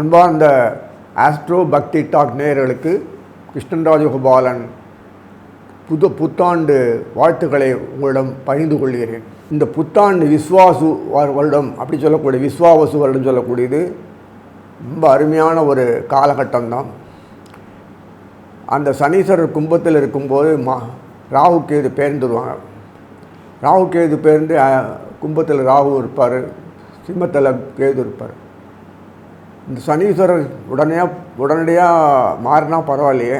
அன்பார்ந்த ஆஸ்ட்ரோ பக்தி டாக் நேயர்களுக்கு கிருஷ்ணன் ராஜகோபாலன் புத்தாண்டு வாழ்த்துக்களை உங்களிடம் பகிர்ந்து கொள்கிறேன். இந்த புத்தாண்டு விஸ்வாசு வருடம் அப்படி சொல்லக்கூடிய விஸ்வாவசு வருடம் சொல்லக்கூடியது ரொம்ப அருமையான ஒரு காலகட்டம்தான். அந்த சனீஸ்வரர் கும்பத்தில் இருக்கும்போது ராகு கேது பெயர்ந்துருவாங்க. ராகு கேது பெயர்ந்து கும்பத்தில் ராகு இருப்பார், சிம்மத்தில் கேது இருப்பார். இந்த சனீஸ்வரர் உடனடியாக மாறினா பரவாயில்லையே,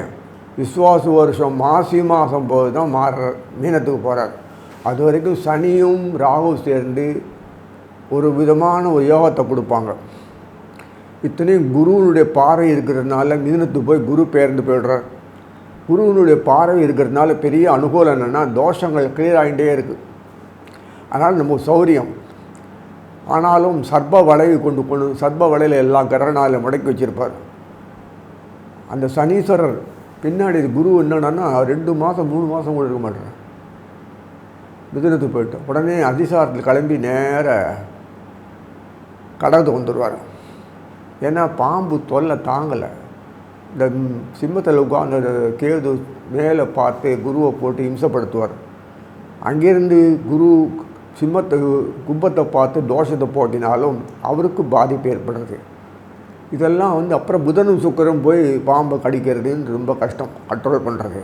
விஸ்வாசு வருஷம் மாசி மாதம் போது தான் மாறுறார், மீனத்துக்கு போகிறார். அது வரைக்கும் சனியும் ராகு சேர்ந்து ஒரு விதமான ஒரு யோகத்தை கொடுப்பாங்க. இத்தனையும் குருவனுடைய பார்வை இருக்கிறதுனால மீனத்துக்கு போய் குரு பெயர்ந்து போய்டுறார். குருவனுடைய பார்வை இருக்கிறதுனால பெரிய அனுகூலம் என்னென்னா தோஷங்கள் கிளியர் ஆகிட்டே இருக்குது. அதனால் நம்ம சௌரியம். ஆனாலும் சர்ப வளைவு கொண்டு சர்ப வலையில் எல்லாம் கரநாளில் முடக்கி வச்சுருப்பார். அந்த சனீஸ்வரர் பின்னாடி குரு என்னன்னா 2 மாதம் 3 மாதம் கூட இருக்க மாட்டார், மிதுனத்துக்கு போய்ட்டு உடனே அதிசாரத்தில் கிளம்பி நேர கடகத்துக்கு வந்துடுவார். ஏன்னா பாம்பு தொல்லை தாங்கலை. இந்த சிம்மத்தில் உட்கார்ந்து கேது மேலே பார்த்து குருவை போட்டு இம்சப்படுத்துவார். அங்கேருந்து குரு கும்பத்தை பார்த்து தோஷத்தை போட்டினாலும் அவருக்கு பாதிப்பு ஏற்படுறது. இதெல்லாம் அப்புறம் புதனும் சுக்கரம் போய் பாம்பை கடிக்கிறதுன்னு ரொம்ப கஷ்டம் கண்ட்ரோல் பண்ணுறது.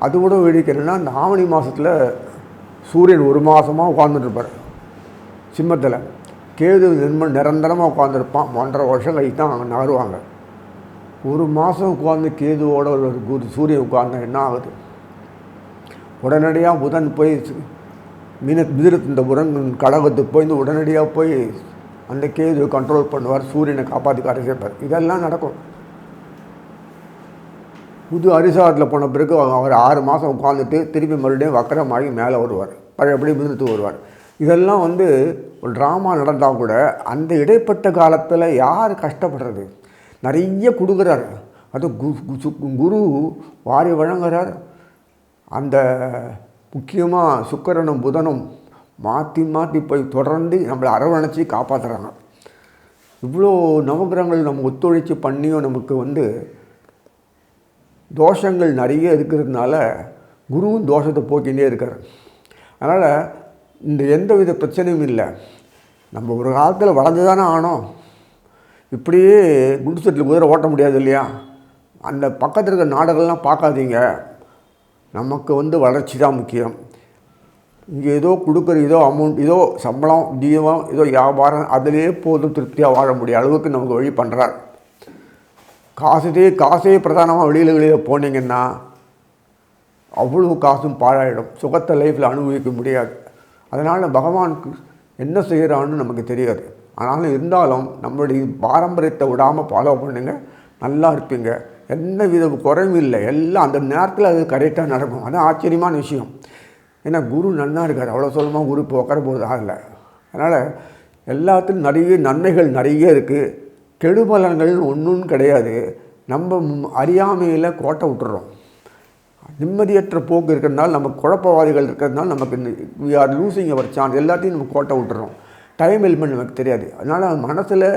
அது கூட வெடிக்கிறதுனா இந்த ஆவணி மாதத்தில் சூரியன் 1 மாதமாக உட்காந்துருப்பார் சிம்மத்தில். கேது நிரந்தரமாக உட்காந்துருப்பான். 1.5 வருஷம் கழித்து தான் அங்கே நகருவாங்க. 1 மாதம் உட்காந்து கேதுவோட ஒரு சூரியன் உட்கார்ந்தா என்ன ஆகுது? உடனடியாக புதன் போய் மிதுனத்து இந்த புதன் கடகத்துக்கு போய் உடனடியாக போய் அந்த கேதுவை கண்ட்ரோல் பண்ணுவார், சூரியனை காப்பாற்றி கரைச்சிருப்பார். இதெல்லாம் நடக்கும். புது அரிசாரத்தில் போன பிறகு அவர் 6 மாதம் உட்காந்துட்டு திருப்பி மறுபடியும் வக்கரமாகி மேலே வருவார், பழையபடி மிதுனத்துக்கு வருவார். இதெல்லாம் ஒரு ட்ராமா நடந்தால் கூட அந்த இடைப்பட்ட காலத்தில் யார் கஷ்டப்படுறது? நிறைய கொடுக்குறார். அது குரு வாரி வழங்குறார். அந்த முக்கியமாக சுக்கிரனும் புதனும் மாற்றி போய் தொடர்ந்து நம்மளை அரவணைச்சி காப்பாற்றுறாங்க. இவ்வளோ நவகிரகங்கள் நம்ம ஒத்துழைச்சி பண்ணியும் நமக்கு தோஷங்கள் நிறைய இருக்கிறதுனால குருவும் தோஷத்தை போக்கிகிட்டே இருக்கார். அதனால் இந்த எந்த வித பிரச்சனையும் இல்லை. நம்ம ஒரு காலத்தில் வளர்ந்து தானே ஆனோம். இப்படியே குண்டு செட்டில் குதிரை ஓட்ட முடியாது இல்லையா? அந்த பக்கத்தில் இருக்கிற நாடுகள்லாம் பார்க்காதீங்க. நமக்கு வளர்ச்சி தான் முக்கியம். இங்கே ஏதோ கொடுக்குற ஏதோ அமௌண்ட், ஏதோ சம்பளம், தீபம், ஏதோ வியாபாரம், அதிலே போதும் திருப்தியாக வாழ முடிய அளவுக்கு நமக்கு வழி பண்ணுறார். காசே பிரதானமாக வெளியில் போனீங்கன்னா அவ்வளோ காசும் பாழாயிடும். சுகத்தை லைஃப்பில் அனுபவிக்க முடியாது. அதனால் பகவானுக்கு என்ன செய்கிறான்னு நமக்கு தெரியாது. ஆனாலும் இருந்தாலும் நம்மளுடைய பாரம்பரியத்தை விடாமல் ஃபாலோ பண்ணுங்க, நல்லா இருப்பீங்க. எந்த வித குறைவும் இல்லை. எல்லாம் அந்த நேரத்தில் அது கரெக்டாக நடக்கும். அது ஆச்சரியமான விஷயம். ஏன்னா குரு நன்னா இருக்கார். அவ்வளோ சொல்லமாக குரு இப்போ உட்கார போகிறது ஆகலை. அதனால் எல்லாத்துலையும் நிறைய நன்மைகள் நிறைய இருக்குது. கெடுபலன்கள் ஒன்றும் கிடையாது. நம்ம அறியாமையில் கோட்டை விட்டுறோம். நிம்மதியற்ற போக்கு இருக்கிறதுனால, நம்ம குழப்பவாதிகள் இருக்கிறதுனால நமக்கு we are losing our chance. எல்லாத்தையும் நம்ம கோட்டை விட்டுறோம். டைம் எலிமெண்ட் நமக்கு தெரியாது. அதனால் மனசில்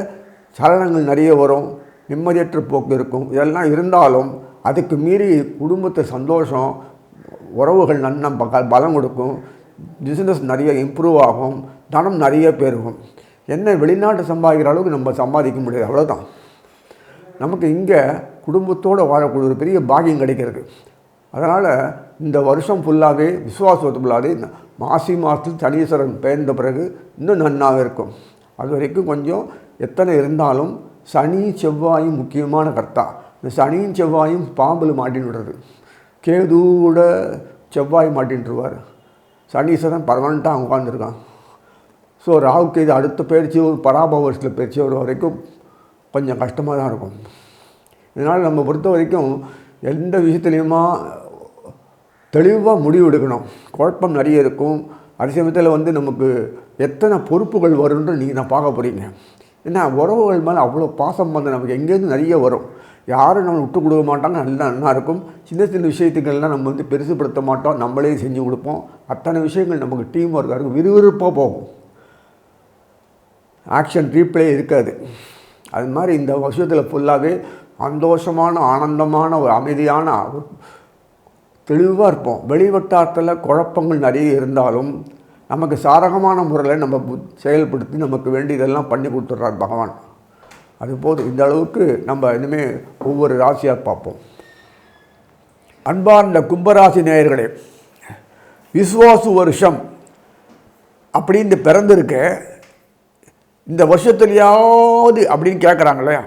சலனங்கள் நிறைய வரும், நிம்மதியற்ற போக்கு இருக்கும். இதெல்லாம் இருந்தாலும் அதுக்கு மீறி குடும்பத்தை சந்தோஷம், உறவுகள் நன்னா பலம் கொடுக்கும், பிஸ்னஸ் நிறைய இம்ப்ரூவ் ஆகும், தனம் நிறைய பெருகும். என்ன வெளிநாட்டு சம்பாதிக்கிற அளவுக்கு நம்ம சம்பாதிக்க முடியாது, அவ்வளோதான். நமக்கு இங்கே குடும்பத்தோடு வாழக்கூடிய ஒரு பெரிய பாக்கியம் கிடைக்கிறது. அதனால் இந்த வருஷம் ஃபுல்லாகவே விஸ்வாசத்து ஃபுல்லாகவே மாசி மாதத்தில் சனீஸ்வரன் பெயர்ந்த பிறகு இன்னும் நன்னாக இருக்கும். அது வரைக்கும் கொஞ்சம் எத்தனை இருந்தாலும் சனி செவ்வாயும் முக்கியமான கர்த்தா. இந்த சனியும் செவ்வாயும் பாம்பில் மாட்டின்னு விடுறது. கேதுவோட செவ்வாய் மாட்டின்ட்டுருவார். சனீஸ்வரன் பர்மனெண்ட்டாக உட்காந்துருக்கான். ஸோ ராகு கேது அடுத்த பயிற்சி பராபவ வருஷத்தில் பயிற்சி வர வரைக்கும் கொஞ்சம் கஷ்டமாக தான் இருக்கும். இதனால் நம்ம பொறுத்த வரைக்கும் எந்த விஷயத்துலையுமா தெளிவாக முடிவு எடுக்கணும். குழப்பம் நிறைய இருக்கும். அதே சமயத்தில் நமக்கு எத்தனை பொறுப்புகள் வரும்னு நீங்கள் நான் பார்க்க போகிறீங்க. ஏன்னா உறவுகள் மேலே அவ்வளோ பாசம் நமக்கு எங்கேருந்து நிறைய வரும். யாரும் நம்ம விட்டு கொடுக்க மாட்டாங்க, நல்லா இருக்கும். சின்ன விஷயத்துக்கள்லாம் நம்ம பெருசுப்படுத்த மாட்டோம், நம்மளே செஞ்சு கொடுப்போம். அத்தனை விஷயங்கள் நமக்கு டீம் ஒர்க்காக இருக்கும், விறுவிறுப்பாக போகும். ஆக்ஷன் ரீப்ளே இருக்காது. அது மாதிரி இந்த வருஷத்தில் ஃபுல்லாகவே சந்தோஷமான ஆனந்தமான ஒரு அமைதியான தெளிவாக இருப்போம். வெளிவட்டாரத்தில் குழப்பங்கள் நிறைய இருந்தாலும் நமக்கு சாதகமான முறையில் நம்ம செயல்படுத்தி நமக்கு வேண்டியதெல்லாம் பண்ணி கொடுத்துட்றார் பகவான். அதுபோது இந்த அளவுக்கு நம்ம இனிமேல் ஒவ்வொரு ராசியாக பார்ப்போம். அன்பார்ந்த கும்பராசி நேயர்களே, விஸ்வாசு வருஷம் அப்படின்னு பிறந்திருக்க இந்த வருஷத்துலையாவது அப்படின்னு கேட்குறாங்களே,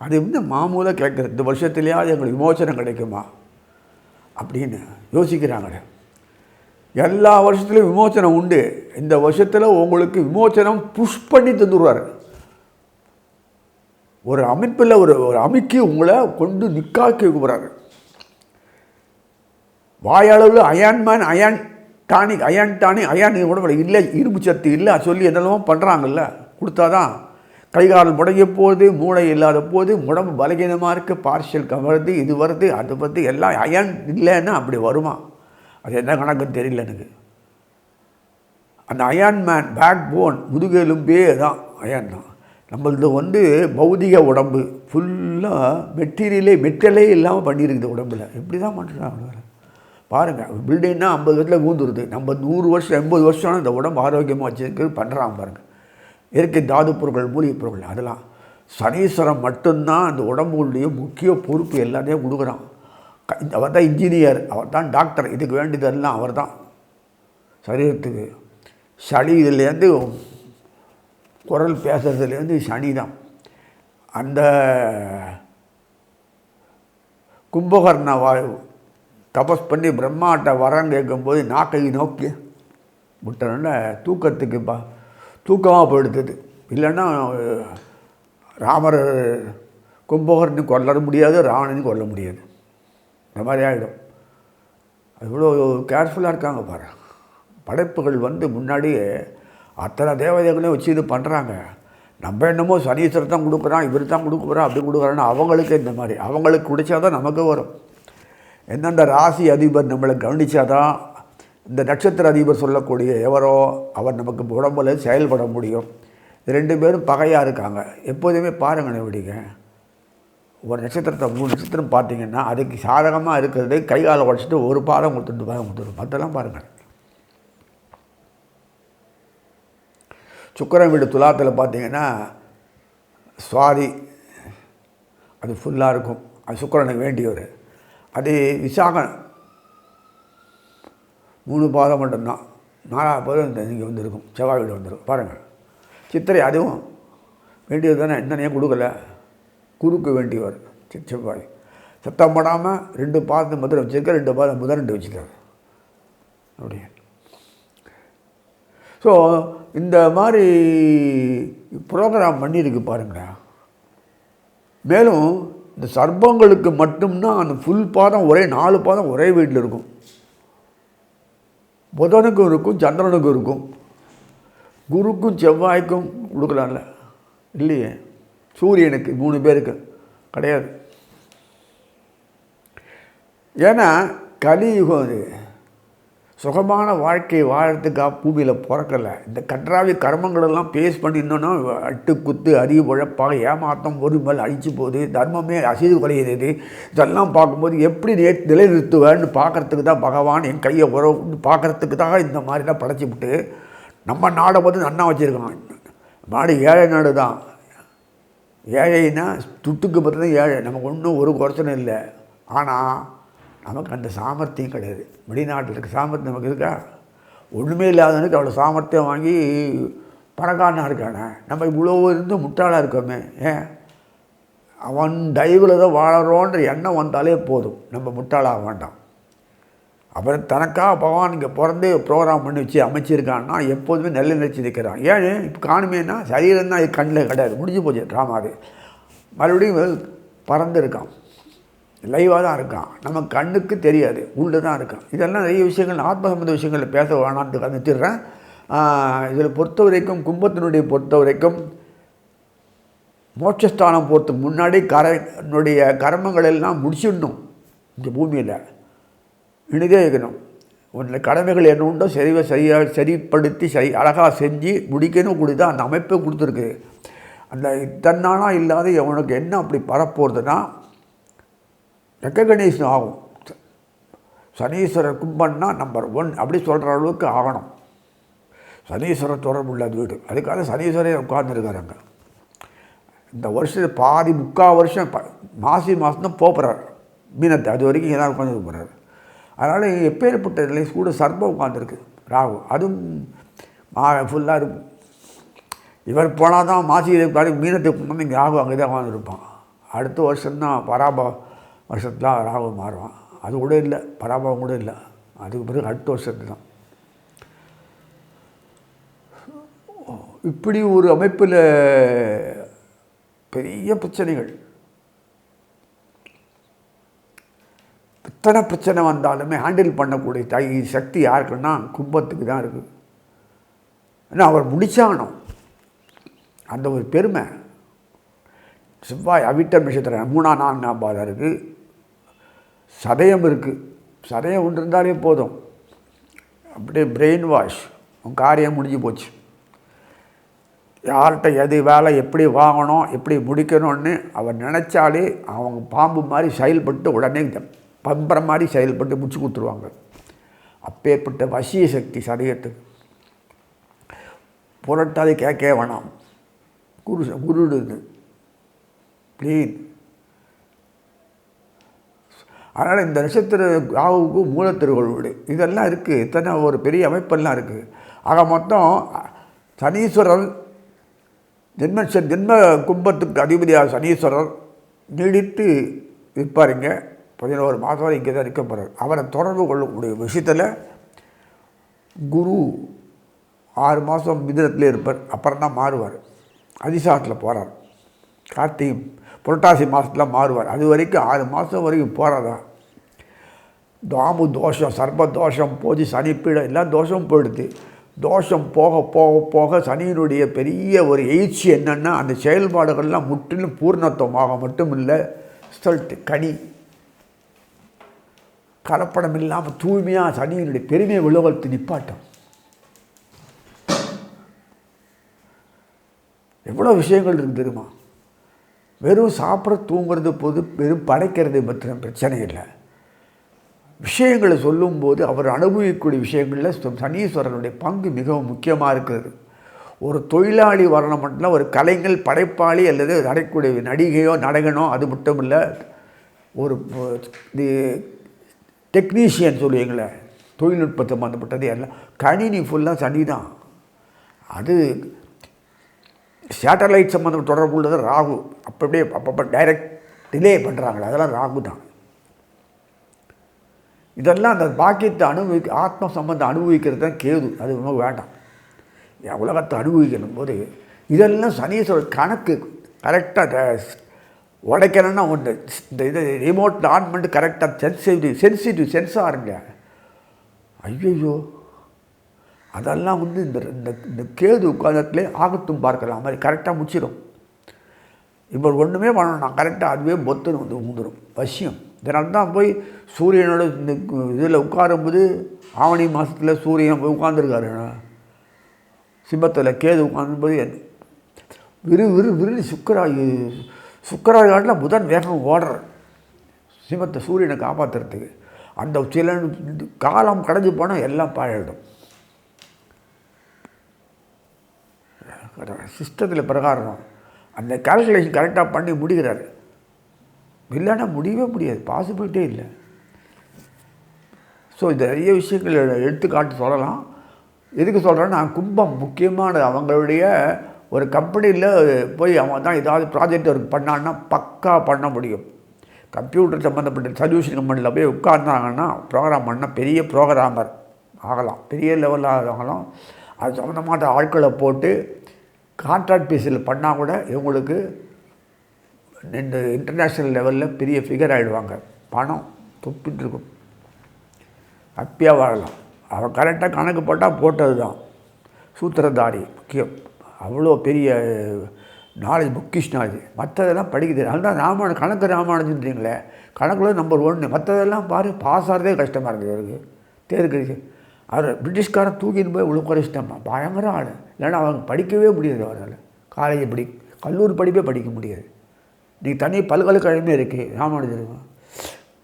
அது வந்து மாமூலாக கேட்குறது. இந்த வருஷத்துலையாவது எங்களுக்கு விமோசனம் கிடைக்குமா அப்படின்னு யோசிக்கிறாங்களே. எல்லா வருஷத்துலையும் விமோசனம் உண்டு. இந்த வருஷத்தில் உங்களுக்கு விமோசனம் புஷ் பண்ணி தந்துடுவார். ஒரு அமைப்பில் ஒரு அமைக்கி உங்களை கொண்டு நிற்காக்கி வைக்கிறாரு. வாயளவில் அயான்மேன் அயான் டானிக் அயான் உடம்புல இல்லை, இரும்பு சத்து இல்லை சொல்லி என்னெல்லாம் பண்ணுறாங்கல்ல, கொடுத்தாதான் கைகால் முடங்கிய போது, மூளை இல்லாத போது, உடம்பு பலகீனமாக இருக்குது, பார்ஷியல் வருது, இது வருது, அது வந்து எல்லாம் அயான் இல்லைன்னா அப்படி வருமா? அது என்ன கணக்குன்னு தெரியல எனக்கு. அந்த அயான்மேன் பேக் போன் முதுகெலும்பே தான் அயான் தான். நம்மளது வந்து பௌதிக உடம்பு ஃபுல்லாக மெட்டலே இல்லாமல் பண்ணியிருக்குது உடம்புல. எப்படி தான் பண்ணுறாங்க பாருங்கள். பில்டிங்னா 50 வருஷத்தில் ஊந்துருது. நம்ம 100 வருஷம் 80 வருஷம் இந்த உடம்பு ஆரோக்கியமாக வச்சுருக்கு பண்ணுறாங்க பாருங்கள். இயற்கை தாது பொருட்கள், மூலிகை பொருட்கள், அதெல்லாம் சனீஸ்வரம் மட்டும்தான் அந்த உடம்புடைய முக்கிய பொறுப்பு எல்லாத்தையும் கொடுக்குறான். அவர் தான் இன்ஜினியர், அவர் தான் டாக்டர், இதுக்கு வேண்டியதெல்லாம் அவர் தான். சரீரத்துக்கு சளி இதுலேருந்து குரல் பேசுறதுலேருந்து சனி தான். அந்த கும்பகர்ண தபஸ் பண்ணி பிரம்மாட்ட வரம் கேட்கும்போது நாக்கை நோக்கி விட்டோன்னா தூக்கத்துக்கு தூக்கமாக போயிடுது. இல்லைன்னா ராமர் கும்பகர்ணி கொல்ல முடியாது, ராவணனையும் கொல்ல முடியாது. இந்த மாதிரி ஆகிடும். இவ்வளோ கேர்ஃபுல்லாக இருக்காங்க பாரு. படைப்புகள் வந்து முன்னாடியே அத்தனை தேவதைகளையும் வச்சு இது பண்ணுறாங்க. நம்ம என்னமோ சனீஸ்வரர் தான் கொடுக்குறான், இவர் தான் கொடுக்குறான், அப்படி கொடுக்குறான்னு அவங்களுக்கு இந்த மாதிரி அவங்களுக்கு குடித்தாதான் நமக்கு வரும். எந்தெந்த ராசி அதிபர் நம்மளை கவனித்தாதான் இந்த நட்சத்திர அதிபர் சொல்லக்கூடிய எவரோ அவர் நமக்கு உடம்புல செயல்பட முடியும். 2 பேரும் பகையாக இருக்காங்க. எப்போதுமே பாருங்கள் எப்படிங்க, ஒரு நட்சத்திரத்தை 3 நட்சத்திரம் பார்த்தீங்கன்னா அதுக்கு சாதகமாக இருக்கிறது கைகாலை உடச்சிட்டு ஒரு பாதம் கொடுத்துட்டு மற்றெல்லாம் பாருங்கள். சுக்கிரன் வீடு துலாத்தில் பார்த்தீங்கன்னா சுவாதி அது ஃபுல்லாக இருக்கும். அது சுக்கிரனுக்கு வேண்டியவர். அது விசாகம் 3 பாதம் மட்டும்தான். 4வது பாதம் இந்த இங்கே வந்துருக்கும், செவ்வாய் வீடு வந்துடும் பாருங்கள். சித்திரை அதுவும் வேண்டியது தானே, என்னன்னே கொடுக்கல. குருக்கு வேண்டியவர் செவ்வாய். சத்தம் போடாமல் 2 பாதத்தை முதல் வச்சுருக்க, 2 பாதம் முதல் 2 வச்சுக்காரு அப்படியே. ஸோ இந்த மாதிரி ப்ரோக்ராம் பண்ணியிருக்கு பாருங்களேன். மேலும் இந்த சர்ப்பங்களுக்கு மட்டும்தான் அந்த ஃபுல் பாதம் ஒரே 4 பாதம் ஒரே வீட்டில் இருக்கும். புதனுக்கும் இருக்கும், சந்திரனுக்கும் இருக்கும், குருக்கும் செவ்வாய்க்கும் கொடுக்கலாம்ல, இல்லையே. சூரியனுக்கு 3 பேருக்கு கிடையாது. ஏன்னா கலியுகம் அது. சுகமான வாழ்க்கையை வாழறதுக்காக பூமியில் பிறக்கலை. இந்த கன்றாவி கர்மங்களெல்லாம் பேஸ் பண்ணியிருந்தோன்னா அட்டு குத்து அறிவு உழப்பாக ஏமாற்றம் ஒருமல் அழிச்சு போகுது, தர்மமே அசைது குறையுது. இதெல்லாம் பார்க்கும்போது எப்படி நிலைநிறுத்துவேன்னு பார்க்குறதுக்கு தான் பகவான் என் கையை உறவு பார்க்குறதுக்கு தான் இந்த மாதிரிலாம் படைச்சி விட்டு நம்ம நாடை பார்த்து நன்னா வச்சுருக்கான். நாடு ஏழை நாடு தான். ஏழைன்னா துட்டுக்கு பார்த்து தான் ஏழை. நமக்கு ஒன்றும் ஒரு குறைச்சலும் இல்லை. ஆனால் நமக்கு அந்த சாமர்த்தியம் கிடையாது. வெளிநாட்டில் இருக்க சாமர்த்தியம் நமக்கு இருக்கா? ஒன்றுமே இல்லாதவனுக்கு அவ்வளோ சாமர்த்தியம் வாங்கி பணக்காரனாக இருக்கானே. நம்ம இவ்வளோ இருந்து முட்டாளாக இருக்கோமே. ஏன் அவன் தயவில் தான் வாழறோன்ற எண்ணம் வந்தாலே போதும், நம்ம முட்டாளாக வேண்டாம். அப்புறம் தனக்காக பகவான் இங்கே பிறந்து ப்ரோக்ராம் பண்ணி வச்சு அமைச்சிருக்கான்னா எப்போதுமே நல்ல நினைச்சு நிற்கிறான். ஏன் இப்போ காணுமேனா சரீரம் தான் கண்ணில் கிடையாது, முடிஞ்சு போச்சு ட்ராமா. அது மறுபடியும் பறந்துருக்கான், லைவாக தான் இருக்கான், நம்ம கண்ணுக்கு தெரியாது, உள்ளே தான் இருக்கான். இதெல்லாம் நிறைய விஷயங்கள் ஆத்ம சம்பந்த விஷயங்களில் பேச வேணான்ட்டு நிறுத்திடுறேன். இதில் பொறுத்த வரைக்கும் கும்பத்தினுடைய பொறுத்த வரைக்கும் மோட்சஸ்தானம் போகிறதுக்கு முன்னாடி என்னுடைய கர்மங்கள் எல்லாம் முடிச்சிடணும். இந்த பூமியில் இனிதே இருக்கணும். உன்னுடைய கடமைகள் என்ன உண்டோ சரியாக சரிப்படுத்தி அழகாக செஞ்சு முடிக்கணும். கொடுத்தா அந்த அமைப்பை கொடுத்துருக்கு. அந்த இத்தனை நாளாக இல்லாத அவனுக்கு என்ன அப்படி பரப்போகிறதுனா ரெக்கக்னைஸ் ஆகும். சனீஸ்வரர் கும்பம்னா நம்பர் 1 அப்படி சொல்கிற அளவுக்கு ஆகணும். சனீஸ்வரர் தொடர்பு உள்ள வீடு. அதுக்காக சனீஸ்வரே உட்கார்ந்துருக்காருங்க. இந்த வருஷம் பாதி 3/4 வருஷம் மாசி மாதம் தான் போகிறார் மீனத்தை. அது வரைக்கும் இங்கே தான் உட்காந்துருக்க போகிறார். அதனால் எப்பேற்பட்ட நிலை கூட சர்ப்பம் உட்காந்துருக்கு ராகு. அதுவும் ஃபுல்லாக இருக்கும். இவர் போனால் தான் மாசி மீனத்துக்கு வந்து இங்கே ராகு அங்கே தான் உட்காந்துருப்பான். அடுத்த வருஷம்தான் வருஷத்தில் ராகு மாறுவான். அது கூட இல்லை, பராபவம் கூட இல்லை. அதுக்கு பிறகு அடுத்த வருஷத்து தான். இப்படி ஒரு அமைப்பில் பெரிய பிரச்சனைகள். எத்தனை பிரச்சனை வந்தாலுமே ஹேண்டில் பண்ணக்கூடிய சக்தி யாருக்குன்னா கும்பத்துக்கு தான் இருக்குது. ஏன்னா அவர் முடிச்சாகணும். அந்த ஒரு பெருமை. செவ்வாய் அவிட்டம் நட்சத்திரம் 3ஆம் 4ஆம் பாதம் இருக்குது. சதயம் இருக்குது. சதயம் ஒன்று இருந்தாலே போதும், அப்படியே பிரெயின் வாஷ், காரியம் முடிஞ்சு போச்சு. யார்கிட்ட எது வேலை எப்படி வாங்கணும் எப்படி முடிக்கணும்னு அவர் நினச்சாலே அவங்க பாம்பு மாதிரி செயல்பட்டு உடனே பம்புற மாதிரி செயல்பட்டு முடிச்சு கொடுத்துருவாங்க. அப்பேற்பட்ட வசிய சக்தி சதயத்துக்கு. புரட்டாது கேட்கவே வேணாம். குருடுது க்ளீன். அதனால் இந்த நட்சத்திர ராகுவுக்கு மூலத்திருகோள் வீடு இதெல்லாம் இருக்குது. இத்தனை ஒரு பெரிய அமைப்பெல்லாம் இருக்குது. ஆக மொத்தம் சனீஸ்வரர் ஜென்ம கும்பத்துக்கு அதிபதியாக சனீஸ்வரர் நீடித்து இருப்பாருங்க. 11 மாதம் வரை இங்கே தான் இருக்க போகிறார். அவரை தொடர்பு கொள்ளக்கூடிய விஷயத்தில் குரு 6 மாதம் மிதுனத்திலே இருப்பார். அப்புறம் தான் மாறுவார். அதிசாரத்தில் போகிறார். கார்த்திகை புரட்டாசி மாதத்தில் மாறுவார். அது வரைக்கும் 6 மாதம் வரைக்கும் போகிறதா. தாமு தோஷம், சர்ப்ப தோஷம் போச்சு, சனிப்பீடம் எல்லாம் தோஷம் போயிடுது. தோஷம் போக போக போக சனியினுடைய பெரிய ஒரு எழுச்சி என்னென்னா அந்த செயல்பாடுகள்லாம் முற்றிலும் பூர்ணத்துவமாக மட்டும் இல்லை, ரிசல்ட் கனி கலப்படம் இல்லாமல் தூய்மையாக சனியினுடைய பெருமையை உலகத்து நிப்பாட்டம். எவ்வளோ விஷயங்கள் இருக்குது தெரியுமா. வெறும் சாப்பிட தூங்குறது போது வெறும் படைக்கிறது பற்றின பிரச்சனை இல்லை. விஷயங்களை சொல்லும்போது அவர் அனுபவிக்கக்கூடிய விஷயங்களில் சனீஸ்வரனுடைய பங்கு மிகவும் முக்கியமாக இருக்கிறது. ஒரு தொழிலாளி வரணும் மட்டும் ஒரு கலைஞர் படைப்பாளி அல்லது நடைக்கூடிய நடிகையோ நடகனோ அது மட்டும் இல்லை, ஒரு டெக்னீஷியன் சொல்லுவீங்களே தொழில்நுட்ப சம்மந்தப்பட்டது எல்லாம் கணினி ஃபுல்லாக சனி தான். அது சேட்டலைட் சம்மந்தம் தொடர்பு உள்ளது ராகு. அப்படியே அப்பப்போ டைரக்ட் டிலே பண்ணுறாங்களே அதெல்லாம் ராகு தான். இதெல்லாம் அந்த பாக்கியத்தை ஆத்ம சம்பந்தம் அனுபவிக்கிறது தான் கேது. அது ரொம்ப வேண்டாம். உலகத்தை அனுபவிக்கணும் போது இதெல்லாம் சனீஸ்வரர் கணக்கு கரெக்டாக உடைக்கணும்னா ஒன்று. இந்த இது ரிமோட் ஆன் பண்ணிட்டு கரெக்டாக சென்சிட்டிவ் சென்சாருங்க. ஐயோ அதெல்லாம் வந்து இந்த கேது உட்காந்தத்துலேயே ஆகத்தும் பார்க்கலாம் மாதிரி கரெக்டாக முடிச்சிடும். இப்போ ஒன்றுமே பண்ணணும் நான் கரெக்டாக அதுவே பொத்துன்னு வந்து ஊந்துடும் வசியம். இதனால தான் போய் சூரியனோட இந்த இதில் உட்காரும்போது ஆவணி மாதத்தில் சூரியன் போய் உட்காந்துருக்காரு. சிம்மத்தில் கேது உட்காந்தும்போது விரு சுக்கராகாட்டில் புதன் வேகம் ஓடுற சிம்மத்தை சூரியனை காப்பாற்றுறதுக்கு. அந்த சில காலம் கடந்து போனால் எல்லாம் பாழிடும். சிஸ்டத்தில் பிரகாரம் அந்த கால்குலேஷன் கரெக்டாக பண்ணி முடிக்கிறாரு. இல்லைன்னா முடியவே முடியாது, பாசிபிலிட்டே இல்லை. ஸோ இந்த நிறைய விஷயங்கள் எடுத்துக்காட்டு சொல்லலாம். எதுக்கு சொல்கிறேன்னா கும்பம் முக்கியமானது. அவங்களுடைய ஒரு கம்பெனியில் போய் அவன் தான் ஏதாவது ப்ராஜெக்ட் ஒர்க் பண்ணான்னா பக்கா பண்ண முடியும். கம்ப்யூட்டர் சம்மந்தப்பட்ட சொல்யூஷன் கம்பெனியில் போய் உட்கார்ந்தாங்கன்னா ப்ரோக்ராம் பண்ணால் பெரிய ப்ரோக்ராமர் ஆகலாம், பெரிய லெவலில் ஆகலாம். அது சம்மந்தமான ஆட்களை போட்டு கான்ட்ராக்ட் பேஸில் பண்ணால் கூட இவங்களுக்கு இந்த இன்டர்நேஷ்னல் லெவலில் பெரிய ஃபிகர் ஆகிடுவாங்க. பணம் தொப்பிட்டு இருக்கும், ஹாப்பியாக வாழலாம். அவன் கரெக்டாக கணக்கு போட்டால் போட்டது தான். சூத்திரதாரி முக்கியம். அவ்வளோ பெரிய நாலேஜ், புக்கிஷ் நாலேஜ். மற்றதெல்லாம் படிக்குது. அதுதான் கணக்கு ராமானுஜன்றீங்களே, கணக்குள்ள நம்பர் 1. மற்றதெல்லாம் பாஸ் ஆகிறதே கஷ்டமாக இருக்குது அவருக்கு. தேர்க்கு அவர் பிரிட்டிஷ்காரன் தூக்கின்னு போய் உள்ள குறைச்சிட்டாமா. பயங்கர ஆள். இல்லைன்னா அவங்க படிக்கவே முடியாது அவரால். கல்லூரி படிப்பே படிக்க முடியாது. நீ தனி பல்கலைக்கழகமே இருக்குது ராமானுஜர்.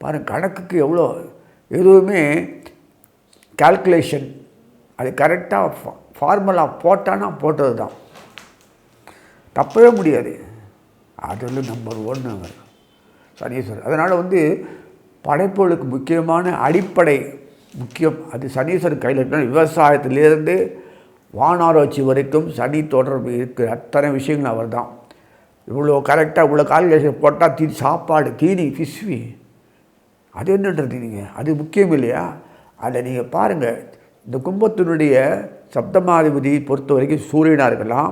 பாருங்கள், கணக்குக்கு எவ்வளோ எதுவுமே கால்குலேஷன், அது கரெக்டாக ஃபார்முலா போட்டானா போட்டது தான், தப்பவே முடியாது. அதில் நம்பர் 1 அவர் சனீஸ்வரர். அதனால் படைப்புகளுக்கு முக்கியமான அடிப்படை முக்கியம். அது சனீஸ்வரர் கையில் இருக்கிற விவசாயத்திலேருந்து வானாராய்ச்சி வரைக்கும் சனி தொடர்பு இருக்கிற அத்தனை விஷயங்கள் அவர் தான். இவ்வளோ கரெக்டாக இவ்வளோ கால்குலேஷன் போட்டால் சாப்பாடு தீனி ஃபிஷ்வி அது என்னன்றது நீங்கள் அது முக்கியம் இல்லையா? அதை நீங்கள் பாருங்கள். இந்த கும்பத்தினுடைய சப்தமாதிபதி பொறுத்த வரைக்கும் சூரியனாக இருக்கலாம்,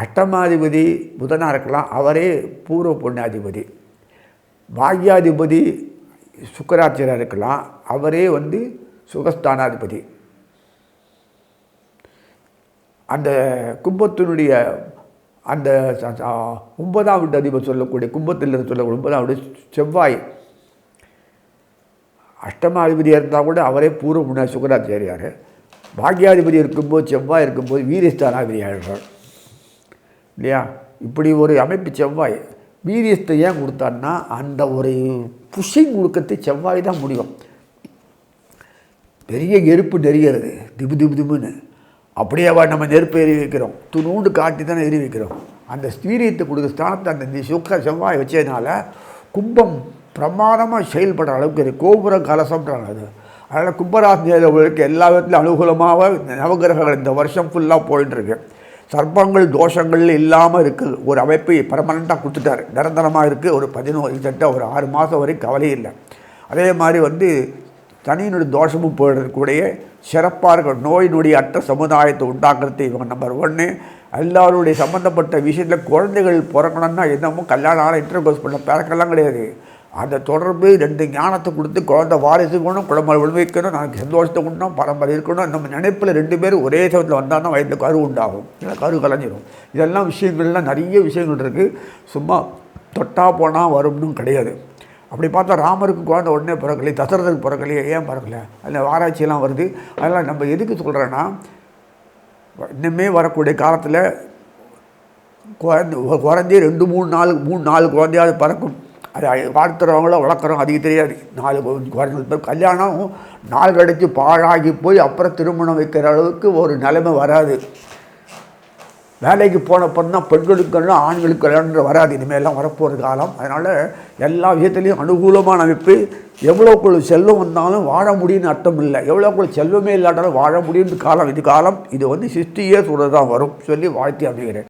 அஷ்டமாதிபதி புதனாக இருக்கலாம், அவரே பூர்வ புண்ணியாதிபதி. பாக்யாதிபதி சுக்கராச்சாரியாக இருக்கலாம், அவரே சுகஸ்தானாதிபதி. அந்த கும்பத்தினுடைய அந்த 9ஆம் வீட்டு அதிபதி சொல்லக்கூடிய கும்பத்தில் சொல்லக்கூடிய 9ஆம் வீடு செவ்வாய். அஷ்டமாதிபதியாக இருந்தால் கூட அவரே பூர்வ புண்ணிய சுக்கராச்சாரியார். பாக்யாதிபதி இருக்கும்போது செவ்வாய் இருக்கும்போது வீரியஸ்தானாதிபதி ஆகிடுறார் இல்லையா? இப்படி ஒரு அமைப்பு செவ்வாய். வீரியஸ்தை ஏன் கொடுத்தான்னா அந்த ஒரு புஷிங் கொடுக்கறது செவ்வாய் தான் முடியும். பெரிய எருப்பு நெறிகிறது திபு திபு திபுன்னு, அப்படியே நம்ம நெருப்பு எரி வைக்கிறோம், துணூண்டு காட்டி தானே எரி வைக்கிறோம். அந்த வீரியத்தை கொடுக்குற ஸ்தானத்தை அந்த செவ்வாய் வச்சதுனால கும்பம் பிரமாதமாக செயல்படுற அளவுக்கு கோபுர கலசம்ன்றாங்க அது. அதனால் கும்பராசினியர்களுக்கு எல்லா விதத்துலையும் அனுகூலமாக நவகிரகங்கள் இந்த வருஷம் ஃபுல்லாக போயிட்டுருக்கு. சர்ப்பங்கள் தோஷங்கள் இல்லாமல் இருக்குது. ஒரு அமைப்பை பர்மனெண்ட்டாக கொடுத்துட்டார், நிரந்தரமாக இருக்குது. ஒரு 11 ஒரு 6 மாதம் வரைக்கும் கவலை இல்லை. அதே மாதிரி சனியினுடைய தோஷமும் போயிடுறதுக்கூடிய சிறப்பாக இருக்கிற நோய் நொடி அற்ற சமுதாயத்தை உண்டாக்குறது இவங்க நம்பர் 1. எல்லாருடைய சம்மந்தப்பட்ட விஷயத்தில் குழந்தைகள் பிறக்கணும்னா என்னமோ கல்யாணம் ஆனால் இன்டர்கோர்ஸ் பண்ண பிறக்கெல்லாம் கிடையாது. அந்த தொடர்பு 2 ஞானத்தை கொடுத்து குழந்தை வாரிசு கொண்டு குழந்தை விளைவிக்கணும், எனக்கு சந்தோஷத்தை கொண்டோம், பரம்பரை இருக்கணும். நம்ம நினைப்பில் 2 பேரும் ஒரே சமயத்தில் வந்தால் தான் வயதில் கரு உண்டாகும், இல்லை கரு கலைஞ்சிடும். இதெல்லாம் விஷயங்கள்லாம் நிறைய விஷயங்கள் இருக்குது. சும்மா தொட்டா போனால் வரும்னு கிடையாது. அப்படி பார்த்தா ராமருக்கு குழந்தை உடனே பிறக்கலையே, தசரதற்கு பிறக்கலையே, ஏன் பிறக்கலை? அதில் ஆராய்ச்சியெல்லாம் வருது. அதெல்லாம் நம்ம எதுக்கு சொல்கிறேன்னா, இன்னுமே வரக்கூடிய காலத்தில் குறைஞ்சி 2 3 4 குழந்தையாவது பிறக்கும். அது வாழ்த்துறவங்கள வளர்க்குறோம் அதிக தெரியாது. 4 குழந்தைகள் கல்யாணம் 4 கழித்து பாழாகி போய் அப்புறம் திருமணம் வைக்கிற அளவுக்கு ஒரு நிலைமை வராது. வேலைக்கு போனப்பறம் தான் பெண்களுக்கு ஆண்களுக்கு கல்யாணம் வராது. இனிமேலாம் வரப்போகிற காலம். அதனால் எல்லா விஷயத்துலேயும் அனுகூலமான அமைப்பு. எவ்வளோக்குள்ள செல்வம் வந்தாலும் வாழ முடியும்னு அர்த்தம் இல்லை, எவ்வளோக்குள்ள செல்வமே இல்லாட்டாலும் வாழ முடியும்னு காலம். இது காலம். இது 60 இயர்ஸ் தான் வரும் சொல்லி வாழ்த்தி அமைகிறேன்.